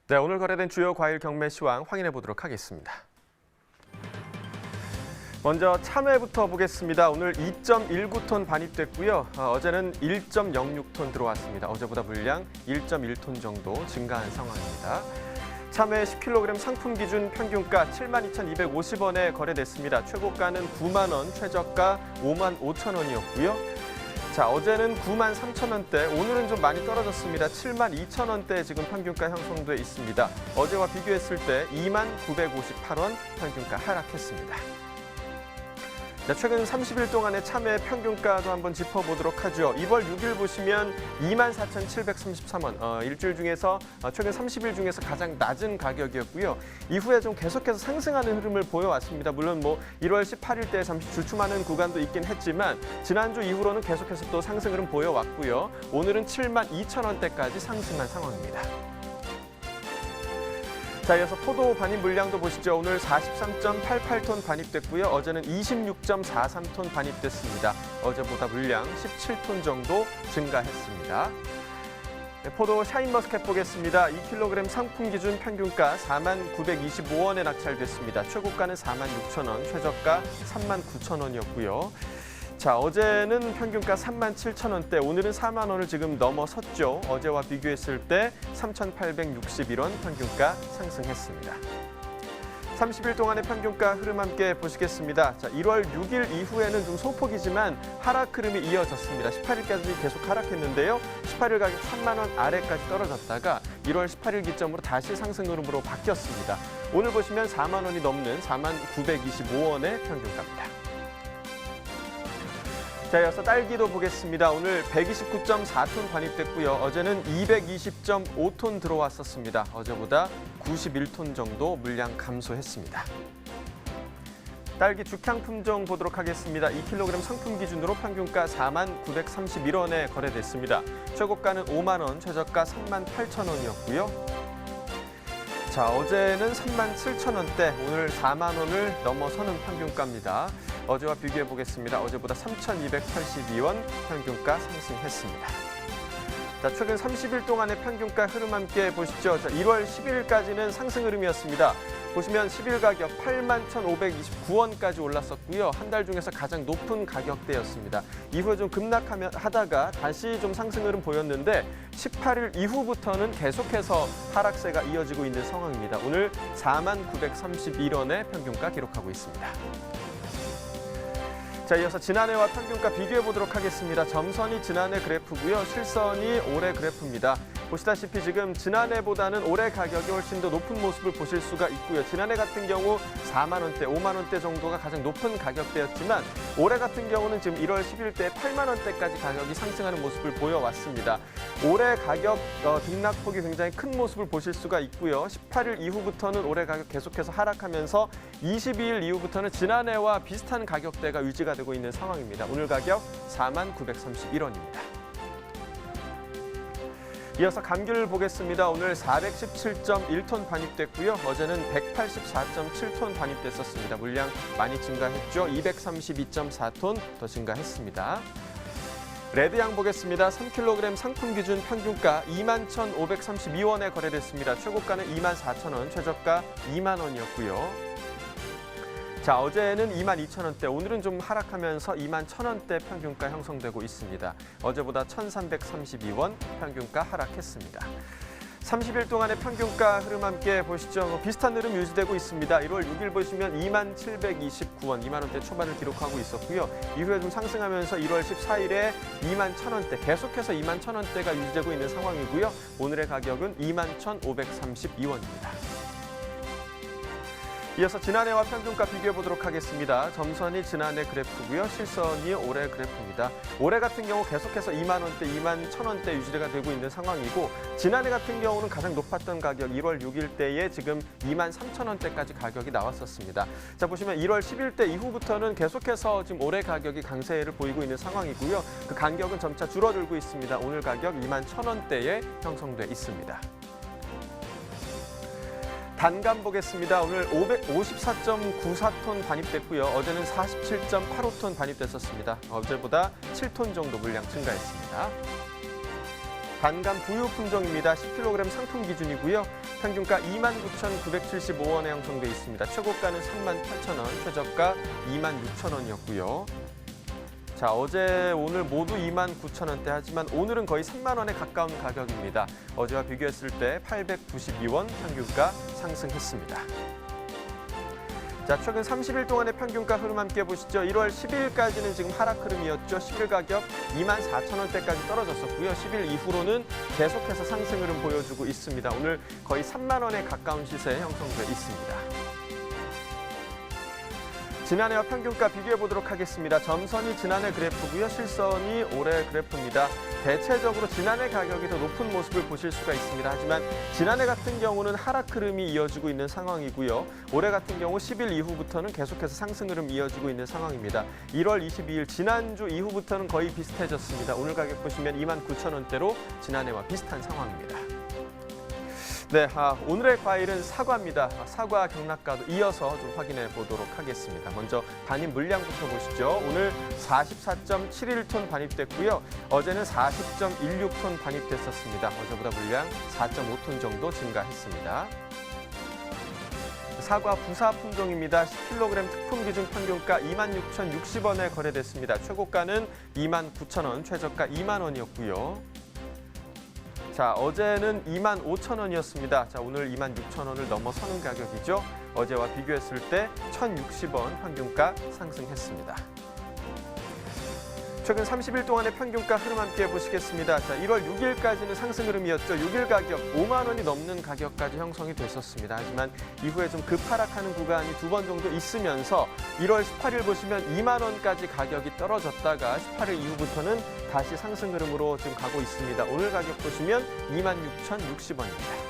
네, 오늘 거래된 주요 과일 경매 시황 확인해 보도록 하겠습니다. 먼저 참외부터 보겠습니다. 오늘 2.19톤 반입됐고요. 어제는 1.06톤 들어왔습니다. 어제보다 물량 1.1톤 정도 증가한 상황입니다. 참외 10kg 상품 기준 평균가 72,250원에 거래됐습니다. 최고가는 9만 원, 최저가 5만 5천 원이었고요. 자, 어제는 9만 3천 원대, 오늘은 좀 많이 떨어졌습니다. 7만 2천 원대 지금 평균가 형성돼 있습니다. 어제와 비교했을 때 2만 958원 평균가 하락했습니다. 자, 최근 30일 동안의 참외 평균가도 한번 짚어보도록 하죠. 2월 6일 보시면 24,733원, 일주일 중에서 최근 30일 중에서 가장 낮은 가격이었고요. 이후에 좀 계속해서 상승하는 흐름을 보여왔습니다. 물론 1월 18일 때 잠시 주춤하는 구간도 있긴 했지만 지난주 이후로는 계속해서 또 상승 흐름 보여왔고요. 오늘은 7만 2천 원대까지 상승한 상황입니다. 자, 이어서 포도 반입 물량도 보시죠. 오늘 43.88톤 반입됐고요. 어제는 26.43톤 반입됐습니다. 어제보다 물량 17톤 정도 증가했습니다. 네, 포도 샤인머스켓 보겠습니다. 2kg 상품 기준 평균가 4만 925원에 낙찰됐습니다. 최고가는 4만 6천 원, 최저가 3만 9천 원이었고요. 자, 어제는 평균가 3만 7천 원대, 오늘은 4만 원을 지금 넘어섰죠. 어제와 비교했을 때 3,861원 평균가 상승했습니다. 30일 동안의 평균가 흐름 함께 보시겠습니다. 자, 1월 6일 이후에는 좀 소폭이지만 하락 흐름이 이어졌습니다. 18일까지 계속 하락했는데요. 18일 가격 3만 원 아래까지 떨어졌다가 1월 18일 기점으로 다시 상승 흐름으로 바뀌었습니다. 오늘 보시면 4만 원이 넘는 4만 925원의 평균가입니다. 자, 이어서 딸기도 보겠습니다. 오늘 129.4톤 반입됐고요. 어제는 220.5톤 들어왔었습니다. 어제보다 91톤 정도 물량 감소했습니다. 딸기 죽향 품종 보도록 하겠습니다. 2kg 상품 기준으로 평균가 4만 931원에 거래됐습니다. 최고가는 5만 원, 최저가 3만 8천 원이었고요. 자, 어제는 3만 7천 원대, 오늘 4만 원을 넘어서는 평균가입니다. 어제와 비교해 보겠습니다. 어제보다 3,282원 평균가 상승했습니다. 자, 최근 30일 동안의 평균가 흐름 함께 보시죠. 자, 1월 11일까지는 상승 흐름이었습니다. 보시면 10일 가격 81,529원까지 올랐었고요. 한 달 중에서 가장 높은 가격대였습니다. 이후에 좀 급락하다가 다시 좀 상승 흐름 보였는데 18일 이후부터는 계속해서 하락세가 이어지고 있는 상황입니다. 오늘 4만 931원의 평균가 기록하고 있습니다. 자, 이어서 지난해와 평균가 비교해 보도록 하겠습니다. 점선이 지난해 그래프고요. 실선이 올해 그래프입니다. 보시다시피 지금 지난해보다는 올해 가격이 훨씬 더 높은 모습을 보실 수가 있고요. 지난해 같은 경우 4만 원대, 5만 원대 정도가 가장 높은 가격대였지만 올해 같은 경우는 지금 1월 10일 때 8만 원대까지 가격이 상승하는 모습을 보여왔습니다. 올해 가격 등락폭이 굉장히 큰 모습을 보실 수가 있고요. 18일 이후부터는 올해 가격 계속해서 하락하면서 22일 이후부터는 지난해와 비슷한 가격대가 유지가 되고 있는 상황입니다. 오늘 가격 4만 931원입니다. 이어서 감귤을 보겠습니다. 오늘 417.1톤 반입됐고요. 어제는 184.7톤 반입됐었습니다. 물량 많이 증가했죠. 232.4톤 더 증가했습니다. 레드향 보겠습니다. 3kg 상품 기준 평균가 21,532원에 거래됐습니다. 최고가는 24,000원, 최저가 2만 원이었고요. 자, 어제는 2만 2천 원대, 오늘은 좀 하락하면서 2만 1천 원대 평균가 형성되고 있습니다. 어제보다 1,332원 평균가 하락했습니다. 30일 동안의 평균가 흐름 함께 보시죠. 비슷한 흐름 유지되고 있습니다. 1월 6일 보시면 2만 729원, 2만 원대 초반을 기록하고 있었고요. 이후에 좀 상승하면서 1월 14일에 2만 1천 원대, 계속해서 2만 1천 원대가 유지되고 있는 상황이고요. 오늘의 가격은 2만 1,532원입니다. 이어서 지난해와 평균가 비교해 보도록 하겠습니다. 점선이 지난해 그래프고요. 실선이 올해 그래프입니다. 올해 같은 경우 계속해서 2만 원대, 2만 1천 원대 유지가 되고 있는 상황이고 지난해 같은 경우는 가장 높았던 가격 1월 6일 때에 지금 2만 3천 원대까지 가격이 나왔었습니다. 자, 보시면 1월 10일 때 이후부터는 계속해서 지금 올해 가격이 강세를 보이고 있는 상황이고요. 그 간격은 점차 줄어들고 있습니다. 오늘 가격 2만 1천 원대에 형성돼 있습니다. 단감 보겠습니다. 오늘 554.94톤 반입됐고요. 어제는 47.85톤 반입됐었습니다. 어제보다 7톤 정도 물량 증가했습니다. 단감 부유 품종입니다. 10kg 상품 기준이고요. 평균가 29,975원에 형성돼 있습니다. 최고가는 38,000원, 최저가 26,000원이었고요. 자, 어제 오늘 모두 29,000원대 하지만 오늘은 거의 3만 원에 가까운 가격입니다. 어제와 비교했을 때 892원 평균가 상승했습니다. 자, 최근 30일 동안의 평균가 흐름 함께 보시죠. 1월 10일까지는 지금 하락 흐름이었죠. 10일 가격 24,000원대까지 떨어졌었고요. 10일 이후로는 계속해서 상승 흐름 보여주고 있습니다. 오늘 거의 3만 원에 가까운 시세에 형성돼 있습니다. 지난해와 평균가 비교해 보도록 하겠습니다. 점선이 지난해 그래프고요. 실선이 올해 그래프입니다. 대체적으로 지난해 가격이 더 높은 모습을 보실 수가 있습니다. 하지만 지난해 같은 경우는 하락 흐름이 이어지고 있는 상황이고요. 올해 같은 경우 10일 이후부터는 계속해서 상승 흐름 이어지고 있는 상황입니다. 1월 22일 지난주 이후부터는 거의 비슷해졌습니다. 오늘 가격 보시면 29,000원대로 지난해와 비슷한 상황입니다. 네, 오늘의 과일은 사과입니다. 사과 경락가도 이어서 좀 확인해 보도록 하겠습니다. 먼저 반입 물량부터 보시죠. 오늘 44.71톤 반입됐고요. 어제는 40.16톤 반입됐었습니다. 어제보다 물량 4.5톤 정도 증가했습니다. 사과 부사 품종입니다. 10kg 특품 기준 평균가 26,060원에 거래됐습니다. 최고가는 29,000원, 최저가 2만 원이었고요. 자, 어제는 25,000원이었습니다. 자, 오늘 26,000원을 넘어서는 가격이죠. 어제와 비교했을 때 1,060원 평균가 상승했습니다. 최근 30일 동안의 평균가 흐름 함께 보시겠습니다. 자, 1월 6일까지는 상승 흐름이었죠. 6일 가격 5만 원이 넘는 가격까지 형성이 됐었습니다. 하지만 이후에 좀 급하락하는 구간이 2번 정도 있으면서 1월 18일 보시면 2만 원까지 가격이 떨어졌다가 18일 이후부터는 다시 상승 흐름으로 지금 가고 있습니다. 오늘 가격 보시면 26,060원입니다.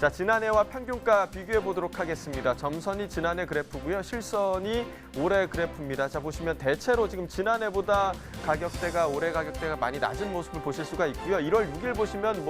자, 지난해와 평균가 비교해 보도록 하겠습니다. 점선이 지난해 그래프고요. 실선이 올해 그래프입니다. 자, 보시면 대체로 지금 지난해보다 가격대가 올해 가격대가 많이 낮은 모습을 보실 수가 있고요. 1월 6일 보시면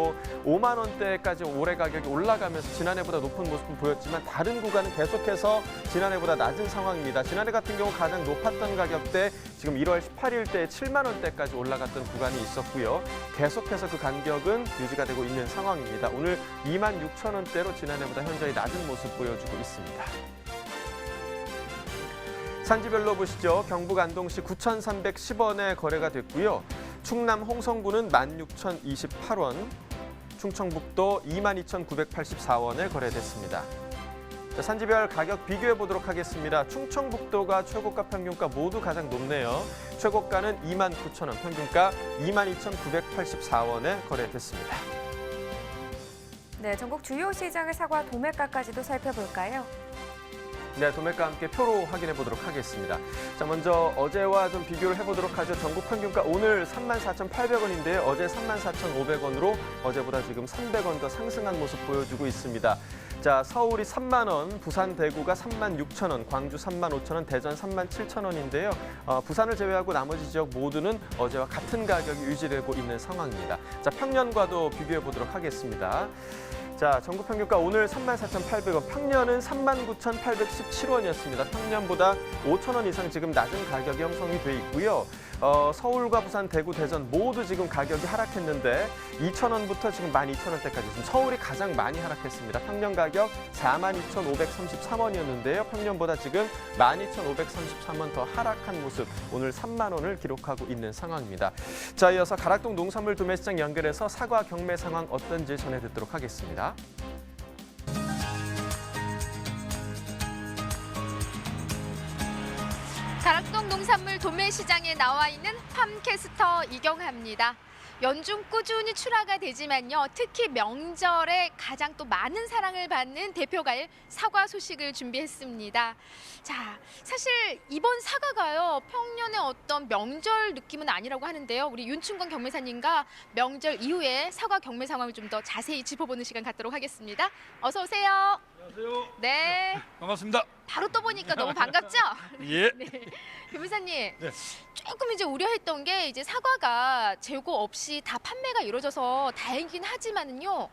5만 원대까지 올해 가격이 올라가면서 지난해보다 높은 모습을 보였지만 다른 구간은 계속해서 지난해보다 낮은 상황입니다. 지난해 같은 경우 가장 높았던 가격대 지금 1월 18일 때 7만 원대까지 올라갔던 구간이 있었고요. 계속해서 그 간격은 유지가 되고 있는 상황입니다. 오늘 26,000원대로 지난해보다 현저히 낮은 모습 보여주고 있습니다. 산지별로 보시죠. 경북 안동시 9,310원에 거래가 됐고요. 충남 홍성군은 16,028원, 충청북도 22,984원에 거래됐습니다. 자, 산지별 가격 비교해 보도록 하겠습니다. 충청북도가 최고가 평균가 모두 가장 높네요. 최고가는 29,000원, 평균가 22,984원에 거래됐습니다. 네, 전국 주요 시장의 사과 도매가까지도 살펴볼까요? 네, 도매가 함께 표로 확인해 보도록 하겠습니다. 자, 먼저 어제와 좀 비교를 해보도록 하죠. 전국 평균가 오늘 34,800원인데요. 어제 34,500원으로 어제보다 지금 300원 더 상승한 모습 보여주고 있습니다. 자, 서울이 3만 원, 부산, 대구가 36,000원, 광주 35,000원, 대전 37,000원인데요. 부산을 제외하고 나머지 지역 모두는 어제와 같은 가격이 유지되고 있는 상황입니다. 자, 평년과도 비교해 보도록 하겠습니다. 자, 전국 평균가 오늘 34,800원, 평년은 39,817원이었습니다. 평년보다 5,000원 이상 지금 낮은 가격이 형성이 돼 있고요. 서울과 부산, 대구, 대전 모두 지금 가격이 하락했는데 2,000원부터 지금 12,000원대까지 지금 서울이 가장 많이 하락했습니다. 평년 가격 42,533원이었는데요. 평년보다 지금 12,533원 더 하락한 모습, 오늘 3만 원을 기록하고 있는 상황입니다. 자, 이어서 가락동 농산물 도매시장 연결해서 사과 경매 상황 어떤지 전해 듣도록 하겠습니다. 가락동 농산물 도매시장에 나와 있는 팜캐스터 이경하입니다. 연중 꾸준히 출하가 되지만요. 특히 명절에 가장 또 많은 사랑을 받는 대표 과일 사과 소식을 준비했습니다. 자, 사실 이번 사과가요. 평년의 어떤 명절 느낌은 아니라고 하는데요. 우리 윤춘건 경매사님과 명절 이후에 사과 경매 상황을 좀 더 자세히 짚어보는 시간 갖도록 하겠습니다. 어서 오세요. 안녕하세요. 네. 반갑습니다. 바로 또 보니까 너무 반갑죠? 예. 네. 교무사님, 네. 조금 이제 우려했던 게 이제 사과가 재고 없이 다 판매가 이루어져서 다행이긴 하지만은요.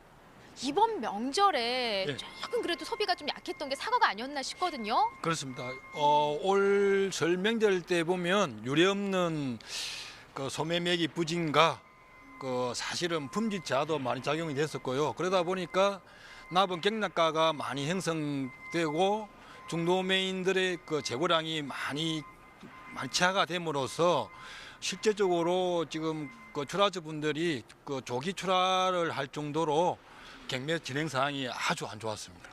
이번 명절에 네. 조금 그래도 소비가 좀 약했던 게 사과가 아니었나 싶거든요. 그렇습니다. 올 설 명절 때 보면 유례없는 그 소매매기 부진과 사실은 품질 저하도 많이 작용이 됐었고요. 그러다 보니까 납은 경락가가 많이 형성되고 중도매인들의 재고량이 많이 저하가 됨으로써 실제적으로 지금 출하주 분들이 조기 출하를 할 정도로 경매 진행 사항이 아주 안 좋았습니다.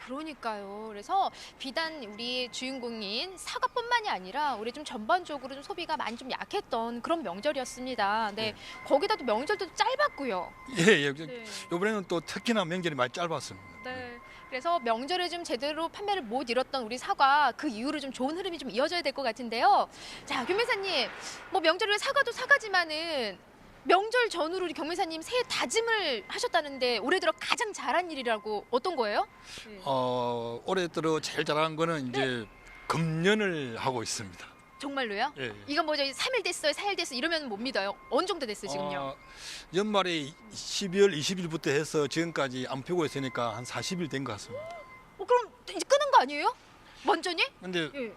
그러니까요. 그래서 비단 우리 주인공인 사과뿐만이 아니라 우리 좀 전반적으로 좀 소비가 많이 좀 약했던 그런 명절이었습니다. 네, 네. 거기다 또 명절도 짧았고요. 예, 네. 이번에는 또 특히나 명절이 많이 짧았습니다. 네. 그래서 명절에 좀 제대로 판매를 못 이뤘던 우리 사과 그 이후로 좀 좋은 흐름이 좀 이어져야 될 것 같은데요. 자, 경매사님, 뭐 명절에 사과도 사과지만은 명절 전후로 우리 경매사님 새해 다짐을 하셨다는데 올해 들어 가장 잘한 일이라고 어떤 거예요? 올해 들어 제일 잘한 거는 이제 금년을 하고 있습니다. 정말로요? 예. 이건 뭐죠? 3일 됐어요, 4일 됐어요 이러면 못 믿어요. 어느 정도 됐어요 지금요? 연말에 12월 20일부터 해서 지금까지 안 피고 있으니까 한 40일 된 것 같습니다. 그럼 이제 끄는 거 아니에요? 완전히? 근데 예.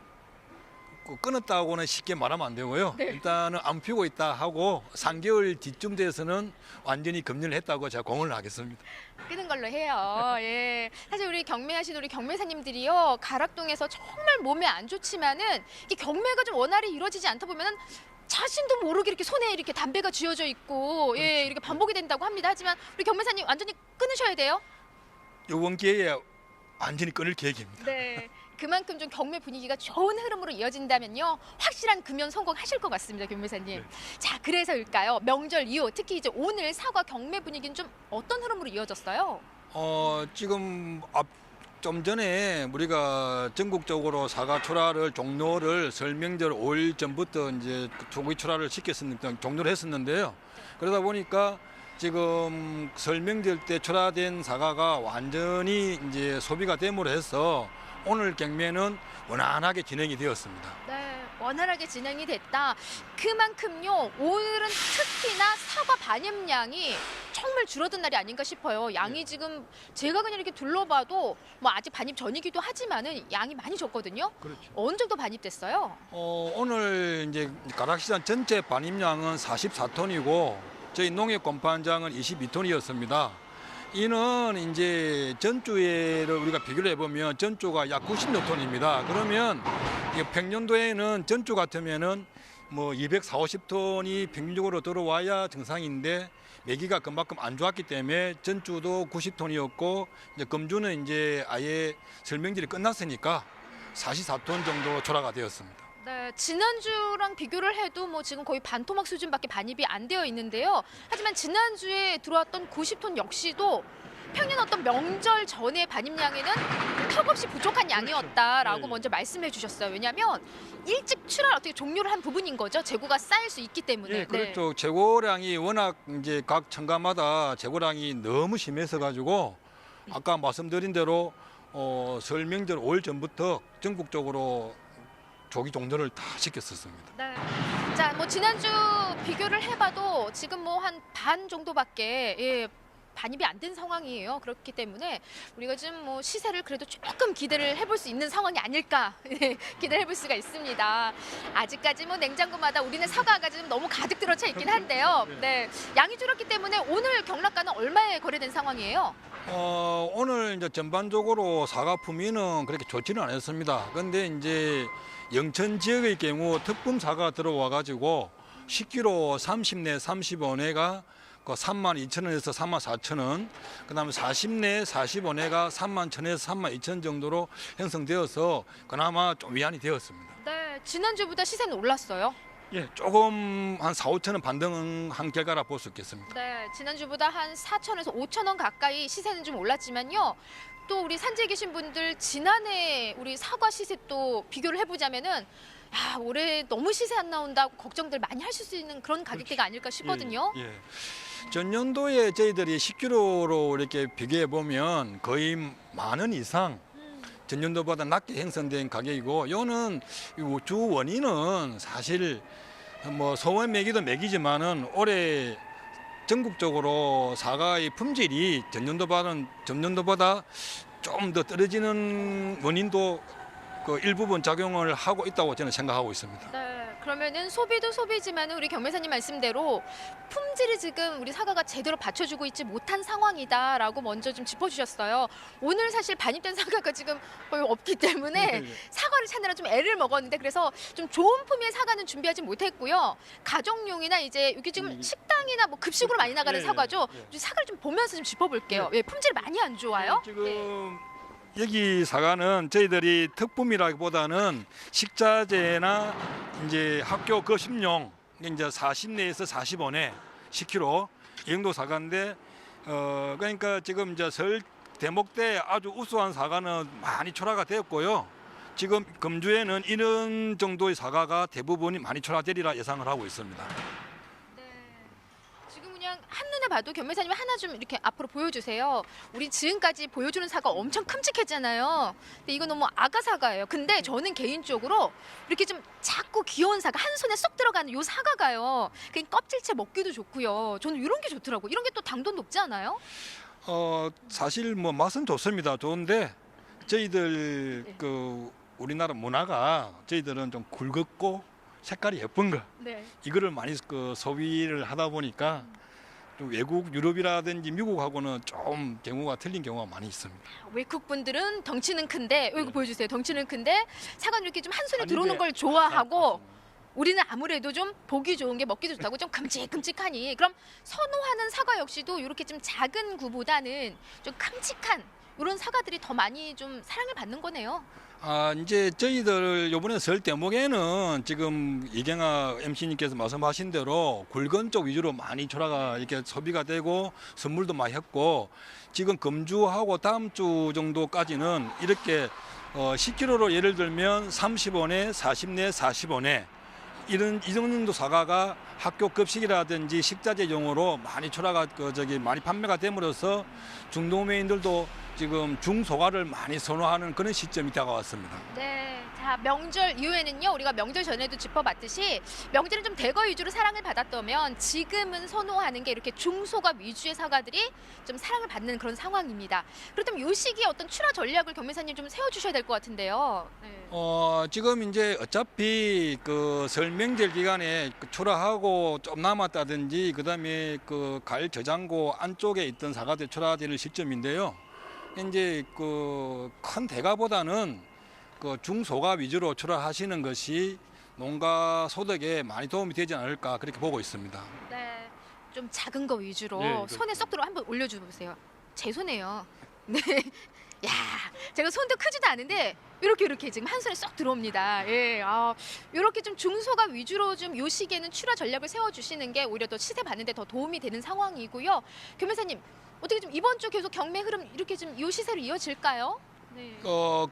끊었다고는 쉽게 말하면 안 되고요. 네. 일단은 안 피고 있다 하고 3개월 뒤쯤 돼서는 완전히 금연을 했다고 제가 공언을 하겠습니다. 끄는 걸로 해요. 예. 사실 우리 경매하시는 우리 경매사님들이요. 가락동에서 정말 몸에 안 좋지만은 이 경매가 좀 원활히 이루어지지 않다 보면은 자신도 모르게 이렇게 손에 이렇게 담배가 쥐어져 있고 예, 이렇게 반복이 된다고 합니다. 하지만 우리 경매사님 완전히 끊으셔야 돼요. 이번 기회에 완전히 끊을 계획입니다. 네. 그만큼 좀 경매 분위기가 좋은 흐름으로 이어진다면요. 확실한 금연 성공하실 것 같습니다, 경매사님. 네. 자, 그래서일까요? 명절 이후 특히 이제 오늘 사과 경매 분위기는 좀 어떤 흐름으로 이어졌어요? 지금 좀 전에 우리가 전국적으로 사과 출하를 종로를 설명절 5일 전부터 이제 조기 출하를 시켰었는데 종료를 했었는데요. 그러다 보니까 지금 설명절 때 출하된 사과가 완전히 이제 소비가 됨으로 해서 오늘 경매는 원활하게 진행이 되었습니다. 네, 원활하게 진행이 됐다. 그만큼요, 오늘은 특히나 사과 반입량이 정말 줄어든 날이 아닌가 싶어요. 양이 지금 제가 그냥 이렇게 둘러봐도 뭐 아직 반입 전이기도 하지만은 양이 많이 적거든요. 그렇죠. 어느 정도 반입됐어요? 오늘 이제 가락시장 전체 반입량은 44톤이고 저희 농협 공판장은 22톤이었습니다. 이는 이제 전주에를 우리가 비교를 해보면 전주가 약 96톤입니다. 그러면 평년도에는 전주 같으면은 뭐 240톤이 평균적으로 들어와야 정상인데 매기가 그만큼 안 좋았기 때문에 전주도 90톤이었고 이제 금주는 이제 아예 설명절이 끝났으니까 44톤 정도 출하가 되었습니다. 네, 지난주랑 비교를 해도 뭐 지금 거의 반토막 수준밖에 반입이 안 되어 있는데요. 하지만 지난주에 들어왔던 90톤 역시도 평년 어떤 명절 전의 반입량에는 턱없이 부족한 양이었다라고 네. 먼저 말씀해 주셨어요. 왜냐하면 일찍 출하를 어떻게 종료를 한 부분인 거죠. 재고가 쌓일 수 있기 때문에. 예, 그렇죠. 재고량이 워낙 이제 각 첨가마다 재고량이 너무 심해서 가지고 아까 말씀드린 대로 설명절 5일 전부터 전국적으로 조기 종료를 다 시켰었습니다. 네. 자, 뭐 지난주 비교를 해봐도 지금 뭐 한 반 정도밖에 반입이 안 된 상황이에요. 그렇기 때문에 우리가 좀 뭐 시세를 그래도 조금 기대를 해볼 수 있는 상황이 아닐까 기대를 해볼 수가 있습니다. 아직까지 뭐 냉장고마다 우리는 사과가 지금 너무 가득 들어차 있긴 한데요. 네, 양이 줄었기 때문에 오늘 경락가는 얼마에 거래된 상황이에요? 오늘 이제 전반적으로 사과 품위는 그렇게 좋지는 않았습니다. 그런데 이제 영천 지역의 경우 특품 사과 들어와 가지고 10kg 30내 35내가 32,000원에서 34,000원, 그다음에 40내 45내가 31,000원에서 32,000원 정도로 형성되어서 그나마 좀 위안이 되었습니다. 네, 지난주보다 시세는 올랐어요. 예, 조금 한 4, 5천 원 반등한 결과라 볼 수 있겠습니다. 네, 지난주보다 한 4,000원에서 5,000원 가까이 시세는 좀 올랐지만요. 또 우리 산지에 계신 분들 지난해 우리 사과 시세 또 비교를 해보자면은 야, 올해 너무 시세 안 나온다고 걱정들 많이 하실 수 있는 그런 가격대가 아닐까 싶거든요. 예, 예. 전년도에 저희들이 10kg로 이렇게 비교해 보면 거의 10,000원 이상 전년도보다 낮게 형성된 가격이고, 요는 주 원인은 사실 뭐 소원 매기도 매기지만은 올해 전국적으로 사과의 품질이 전년도보다 좀 더 떨어지는 원인도 그 일부분 작용을 하고 있다고 저는 생각하고 있습니다. 네, 그러면은 소비도 소비지만 우리 경매사님 말씀대로 품질이 지금 우리 사과가 제대로 받쳐주고 있지 못한 상황이다라고 먼저 좀 짚어주셨어요. 오늘 사실 반입된 사과가 지금 거의 없기 때문에 사과를 찾느라 좀 애를 먹었는데 그래서 좀 좋은 품의 사과는 준비하지 못했고요. 가정용이나 이제 여기 지금 식당이나 뭐 급식으로 많이 나가는 사과죠. 사과를 좀 보면서 좀 짚어볼게요. 예, 품질이 많이 안 좋아요. 지금 여기 사과는 저희들이 특품이라기보다는 식자재나 이제 학교 급식용 이제 40내에서 40원에 10kg 이 정도 사과인데 그러니까 지금 이제 설 대목 때 아주 우수한 사과는 많이 출하가 되었고요. 지금 금주에는 이런 정도의 사과가 대부분이 많이 출하되리라 예상을 하고 있습니다. 지금 그냥 한눈에 봐도 경매사님 하나 좀 이렇게 앞으로 보여주세요. 우리 지금까지 보여주는 사과 엄청 큼직했잖아요. 근데 이거 너무 아가 사과예요. 근데 저는 개인적으로 이렇게 좀 작고 귀여운 사과 한 손에 쏙 들어가는 요 사과가요. 그냥 껍질째 먹기도 좋고요. 저는 이런 게 좋더라고요. 이런 게 또 당도 높지 않아요? 사실 뭐 맛은 좋습니다. 좋은데 저희들 그 우리나라 문화가 저희들은 좀 굵었고 색깔이 예쁜 거 네. 이거를 많이 그 소비를 하다 보니까 좀 외국 유럽이라든지 미국하고는 좀 경우가 틀린 경우가 많이 있습니다. 외국 분들은 덩치는 큰데 이거 보여주세요. 덩치는 큰데 사과는 이렇게 좀 한 손에 아니, 들어오는 네. 걸 좋아하고 우리는 아무래도 좀 보기 좋은 게 먹기도 좋다고 좀 큼직큼직하니 그럼 선호하는 사과 역시도 이렇게 좀 작은 구보다는 좀 큼직한 이런 사과들이 더 많이 좀 사랑을 받는 거네요. 이제 저희들 요번에 설 대목에는 지금 이경아 MC님께서 말씀하신 대로 굵은 쪽 위주로 많이 출하가 이렇게 소비가 되고 선물도 많이 했고 지금 금주하고 다음 주 정도까지는 이렇게 10kg로 예를 들면 30원에 40내 40원에 이 정도 사과가 학교 급식이라든지 식자재용으로 많이 출하가 많이 판매가 됨으로써 중도매인들도 지금 중소가를 많이 선호하는 그런 시점이 다가왔습니다. 네. 자, 명절 이후에는요. 우리가 명절 전에도 짚어봤듯이 명절은 좀 대거 위주로 사랑을 받았다면 지금은 선호하는 게 이렇게 중소가 위주의 사과들이 좀 사랑을 받는 그런 상황입니다. 그렇다면 이 시기에 어떤 출하 전략을 경매사님 좀 세워주셔야 될 것 같은데요. 네. 지금 이제 어차피 그 설 명절 기간에 출하하고 좀 남았다든지 그다음에 그 과일 저장고 안쪽에 있던 사과들이 출하되는 시점인데요. 이제 그 큰 대가보다는 그 중소가 위주로 출하하시는 것이 농가 소득에 많이 도움이 되지 않을까 그렇게 보고 있습니다. 네. 좀 작은 거 위주로 네, 그렇죠. 손에 쏙 들어 한번 올려줘 보세요. 제 손에요. 네. 야, 제가 손도 크지도 않은데 이렇게 지금 한 손에 쏙 들어옵니다. 예, 이렇게 좀 중소가 위주로 좀 요 시기에는 출하 전략을 세워주시는 게 오히려 더 시세 받는데 더 도움이 되는 상황이고요. 교매사님 어떻게 좀 이번 주 계속 경매 흐름 이렇게 좀 요 시세로 이어질까요? 네.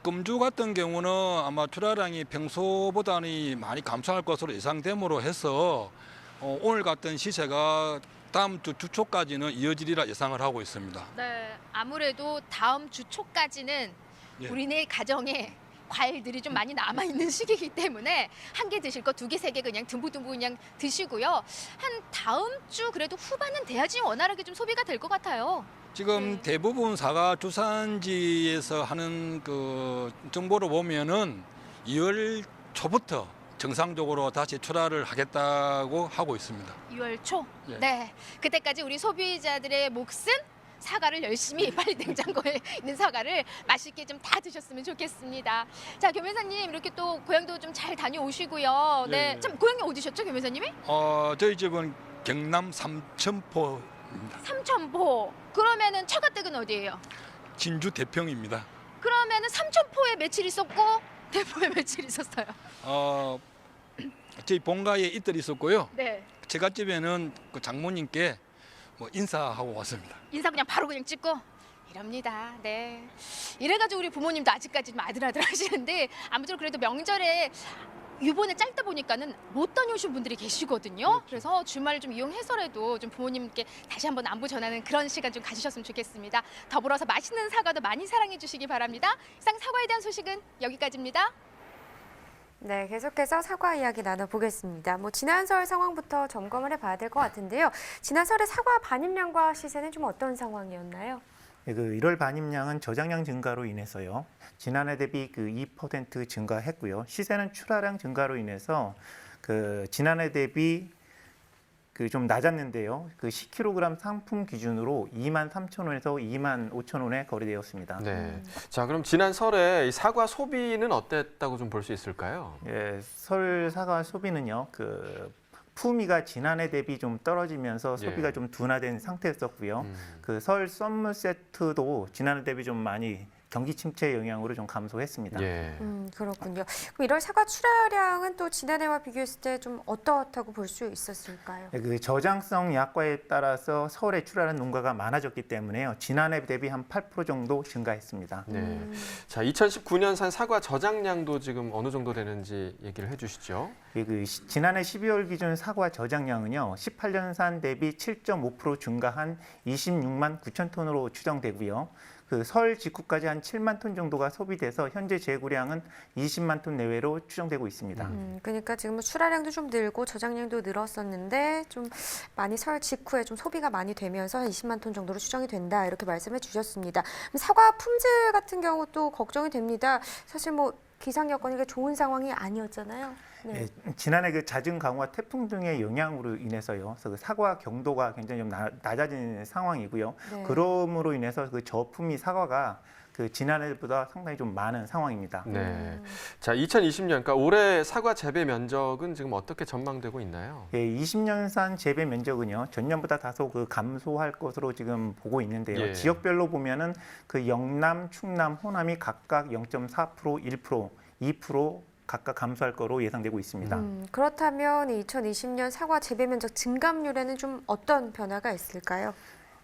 금주 같은 경우는 아마 출하량이 평소보다는 많이 감소할 것으로 예상됨으로 해서 오늘 같은 시세가 다음 주 초까지는 이어지리라 예상을 하고 있습니다. 네, 아무래도 다음 주 초까지는 예. 우리네 가정에 과일들이 좀 많이 남아 있는 시기이기 때문에 한 개 드실 거 두 개, 세 개 그냥 듬뿍듬뿍 그냥 드시고요. 한 다음 주 그래도 후반은 돼야지 원활하게 좀 소비가 될 것 같아요. 지금 대부분 사과 주산지에서 하는 그 정보를 보면은 2월 초부터 정상적으로 다시 출하를 하겠다고 하고 있습니다. 6월 초. 예. 네, 그때까지 우리 소비자들의 몫은 사과를 열심히 빨리 냉장고에 있는 사과를 맛있게 좀 다 드셨으면 좋겠습니다. 자, 교매사님 이렇게 또 고향도 좀 잘 다녀오시고요. 네, 예. 참 고향이 어디셨죠, 교매사님이? 저희 집은 경남 삼천포입니다. 삼천포. 그러면은 처가댁은 어디예요? 진주 대평입니다. 그러면은 삼천포에 며칠 있었고 대포에 며칠 있었어요? 저희 본가에 이틀 있었고요. 네. 제가 집에는 그 장모님께 뭐 인사하고 왔습니다. 인사 그냥 바로 그냥 찍고 이럽니다. 네. 이래가지고 우리 부모님도 아직까지 좀 아들아들 하시는데 아무쪼록 그래도 명절에 이번에 짧다 보니까는 못 다녀오신 분들이 계시거든요. 그래서 주말을 좀 이용해서라도 좀 부모님께 다시 한번 안부 전하는 그런 시간 좀 가지셨으면 좋겠습니다. 더불어서 맛있는 사과도 많이 사랑해 주시기 바랍니다. 이상 사과에 대한 소식은 여기까지입니다. 네, 계속해서 사과 이야기 나눠보겠습니다. 지난 설 상황부터 점검을 해봐야 될 것 같은데요. 지난 설에 사과 반입량과 시세는 좀 어떤 상황이었나요? 그 1월 반입량은 저장량 증가로 인해서요. 지난해 대비 2% 증가했고요. 시세는 출하량 증가로 인해서 그 지난해 대비 그 좀 낮았는데요. 그 10kg 상품 기준으로 23,000원에서 25,000원에 거래되었습니다. 네. 자, 그럼 지난 설에 이 사과 소비는 어땠다고 좀 볼 수 있을까요? 예, 설 사과 소비는요. 그 품위가 지난해 대비 좀 떨어지면서 소비가 예. 좀 둔화된 상태였었고요. 음. 그 설 선물 세트도 지난해 대비 좀 많이 경기 침체 영향으로 좀 감소했습니다. 예. 그렇군요. 그럼 1월 사과 출하량은 또 지난해와 비교했을 때 좀 어떻다고 볼 수 있었을까요? 네, 그 저장성 약과에 따라서 서울에 출하하는 농가가 많아졌기 때문에요. 지난해 대비 한 8% 정도 증가했습니다. 네. 자, 2019년산 사과 저장량도 지금 어느 정도 되는지 얘기를 해주시죠. 지난해 12월 기준 사과 저장량은요. 18년산 대비 7.5% 증가한 26만 9천 톤으로 추정되고요. 그 설 직후까지 한 7만 톤 정도가 소비돼서 현재 재고량은 20만 톤 내외로 추정되고 있습니다. 그러니까 지금 출하량도 좀 늘고 저장량도 늘었었는데 좀 많이 설 직후에 좀 소비가 많이 되면서 한 20만 톤 정도로 추정이 된다 이렇게 말씀해 주셨습니다. 그럼 사과 품질 같은 경우도 걱정이 됩니다. 사실 뭐 기상 여건이 좋은 상황이 아니었잖아요. 네. 예, 지난해 그 잦은 강우와 태풍 등의 영향으로 인해서요. 그래서 그 사과 경도가 굉장히 좀 낮아진 상황이고요. 네. 그럼으로 인해서 그 저품위 사과가 그 지난해보다 상당히 좀 많은 상황입니다. 네. 자, 2020년, 그러니까 올해 사과 재배 면적은 지금 어떻게 전망되고 있나요? 예, 20년산 재배 면적은요 전년보다 다소 그 감소할 것으로 지금 보고 있는데요. 예. 지역별로 보면은 그 영남, 충남, 호남이 각각 0.4%, 1%, 2% 각각 감소할 거로 예상되고 있습니다. 그렇다면 2020년 사과 재배 면적 증감률에는 좀 어떤 변화가 있을까요?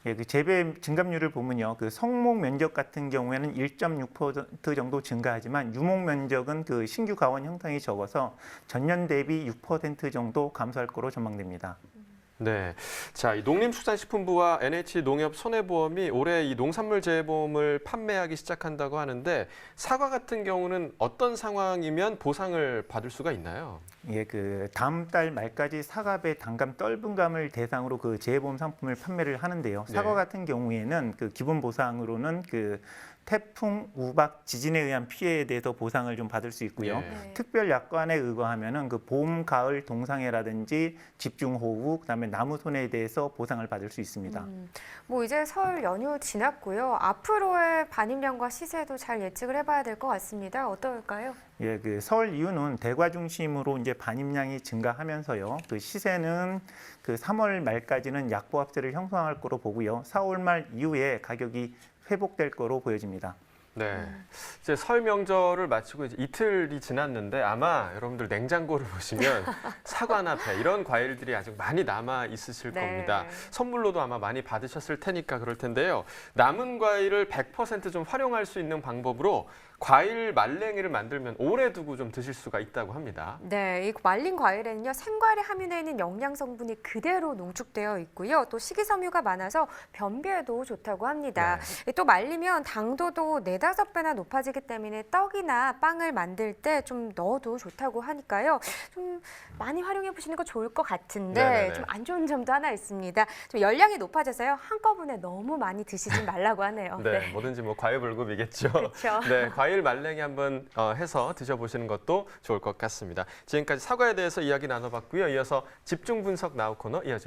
예, 그 재배 증감률을 보면요, 그 성목 면적 같은 경우에는 1.6% 정도 증가하지만 유목 면적은 그 신규 가원 형성이 적어서 전년 대비 6% 정도 감소할 거로 전망됩니다. 네. 자, 이 농림축산식품부와 NH농협손해보험이 올해 이 농산물 재보험을 판매하기 시작한다고 하는데 사과 같은 경우는 어떤 상황이면 보상을 받을 수가 있나요? 예, 그 다음 달 말까지 사과배 단감 떫은감을 대상으로 그 재보험 상품을 판매를 하는데요. 사과 네. 같은 경우에는 그 기본 보상으로는 그 태풍, 우박, 지진에 의한 피해에 대해서 보상을 좀 받을 수 있고요. 네. 특별 약관에 의거하면은 그 봄, 가을 동상해라든지 집중호우, 그다음에 나무 손해에 대해서 보상을 받을 수 있습니다. 뭐 이제 설 연휴 지났고요. 앞으로의 반입량과 시세도 잘 예측을 해봐야 될 것 같습니다. 어떨까요? 예, 그 설 이후는 대과 중심으로 이제 반입량이 증가하면서요. 그 시세는 그 3월 말까지는 약보합세를 형성할 거로 보고요. 4월 말 이후에 가격이 회복될 거로 보여집니다. 네. 이제 설 명절을 마치고 이제 이틀이 지났는데 아마 여러분들 냉장고를 보시면 사과나 배 이런 과일들이 아직 많이 남아 있으실 네. 겁니다. 선물로도 아마 많이 받으셨을 테니까 그럴 텐데요. 남은 과일을 100% 좀 활용할 수 있는 방법으로 과일 말랭이를 만들면 오래 두고 좀 드실 수가 있다고 합니다. 네, 이 말린 과일에는요 생과일에 함유되어 있는 영양 성분이 그대로 농축되어 있고요. 또 식이섬유가 많아서 변비에도 좋다고 합니다. 또 말리면 당도도 4-5배나 높아지기 때문에 떡이나 빵을 만들 때 좀 넣어도 좋다고 하니까요. 좀 많이 활용해 보시는 거 좋을 것 같은데 네네네. 좀 안 좋은 점도 하나 있습니다. 좀 열량이 높아져서요 한꺼번에 너무 많이 드시지 말라고 하네요. 네, 뭐든지 뭐 과유불급이겠죠. 그렇죠. 네, 과일 말랭이 한번 해서 드셔보시는 것도 좋을 것 같습니다. 지금까지 사과에 대해서 이야기 나눠봤고요. 이어서 집중 분석 나우 코너 이어집니다.